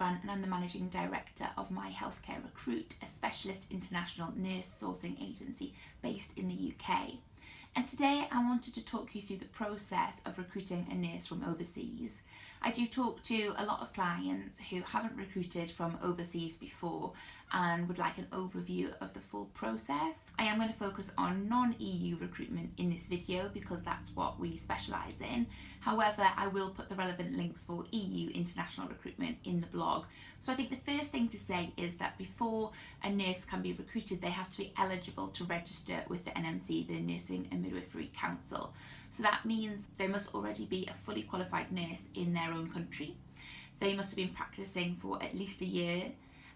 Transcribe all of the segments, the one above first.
Fran and I'm the Managing Director of My Healthcare Recruit, a specialist international nurse sourcing agency based in the UK. And today I wanted to talk you through the process of recruiting a nurse from overseas. I do talk to a lot of clients who haven't recruited from overseas before and would like an overview of the full process. I am going to focus on non-EU recruitment in this video because that's what we specialise in. However, I will put the relevant links for EU international recruitment in the blog. So I think the first thing to say is that before a nurse can be recruited, they have to be eligible to register with the NMC, the Nursing and Midwifery Council. So that means they must already be a fully qualified nurse in their own country. They must have been practicing for at least a year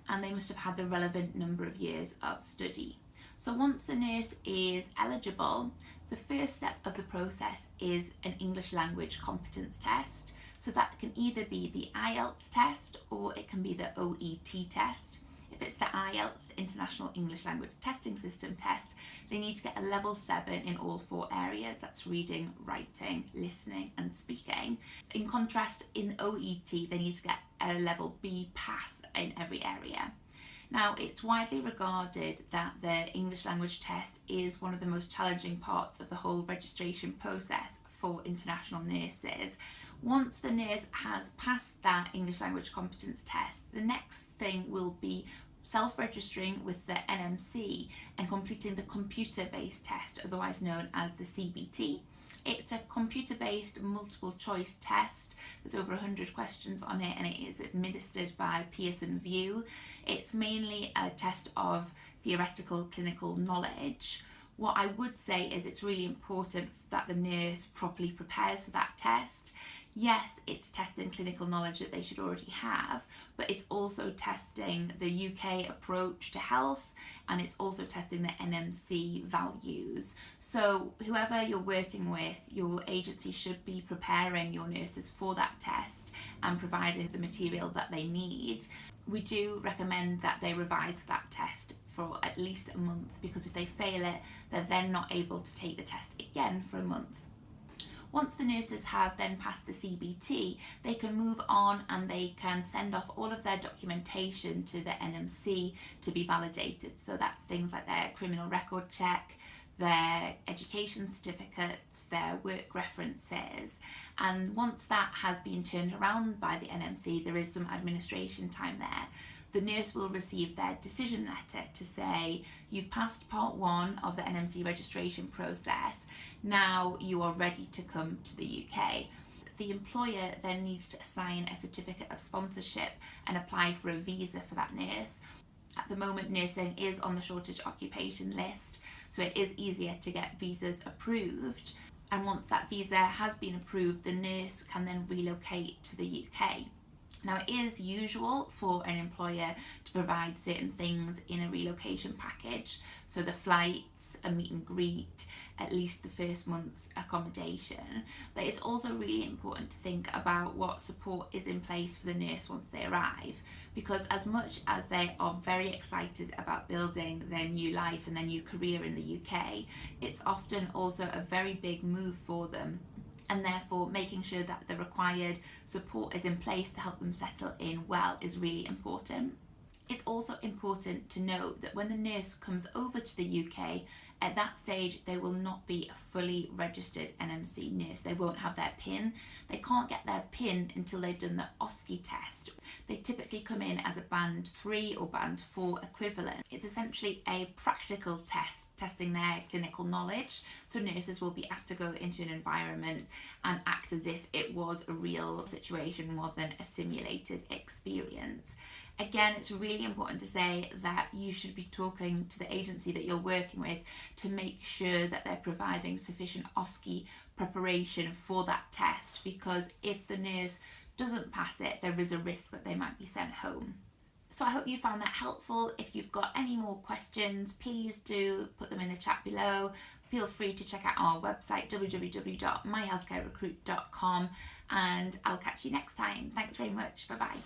and they must have had the relevant number of years of study. So once the nurse is eligible, the first step of the process is an English language competence test. So that can either be the IELTS test or it can be the OET test. If it's the IELTS, the International English Language Testing System test, they need to get a level 7 in all 4 areas. That's reading, writing, listening and speaking. In contrast, in OET, they need to get a level B pass in every area. Now, it's widely regarded that the English language test is one of the most challenging parts of the whole registration process for international nurses. Once the nurse has passed that English language competence test, the next thing will be self-registering with the NMC and completing the computer-based test, otherwise known as the CBT. It's a computer-based multiple choice test. There's over 100 questions on it and it is administered by Pearson VUE. It's mainly a test of theoretical clinical knowledge. What I would say is it's really important that the nurse properly prepares for that test. Yes, it's testing clinical knowledge that they should already have, but it's also testing the UK approach to health and it's also testing the NMC values. So whoever you're working with, your agency should be preparing your nurses for that test and providing the material that they need. We do recommend that they revise for that test for at least a month because if they fail it, they're then not able to take the test again for a month. Once the nurses have then passed the CBT, they can move on and they can send off all of their documentation to the NMC to be validated. So that's things like their criminal record check, their education certificates, their work references. And once that has been turned around by the NMC, there is some administration time there. The nurse will receive their decision letter to say, you've passed part 1 of the NMC registration process, now you are ready to come to the UK. The employer then needs to assign a certificate of sponsorship and apply for a visa for that nurse. At the moment, nursing is on the shortage occupation list, so it is easier to get visas approved. And once that visa has been approved, the nurse can then relocate to the UK. Now, it is usual for an employer to provide certain things in a relocation package. So the flights, a meet and greet, at least the first month's accommodation. But it's also really important to think about what support is in place for the nurse once they arrive. Because as much as they are very excited about building their new life and their new career in the UK, it's often also a very big move for them. And therefore making sure that the required support is in place to help them settle in well is really important. It's also important to note that when the nurse comes over to the UK, at that stage they will not be a fully registered NMC nurse. They won't have their PIN. They can't get their PIN until they've done the Auskey test. They typically come in as a band 3 or band 4 equivalent. It's essentially a practical test, testing their clinical knowledge. So nurses will be asked to go into an environment and act as if it was a real situation more than a simulated experience. Again, it's really important to say that you should be talking to the agency that you're working with to make sure that they're providing sufficient Auskey preparation for that test, because if the nurse doesn't pass it, there is a risk that they might be sent home. So I hope you found that helpful. If you've got any more questions, please do put them in the chat below. Feel free to check out our website, www.myhealthcarerecruit.com, and I'll catch you next time. Thanks very much. Bye-bye.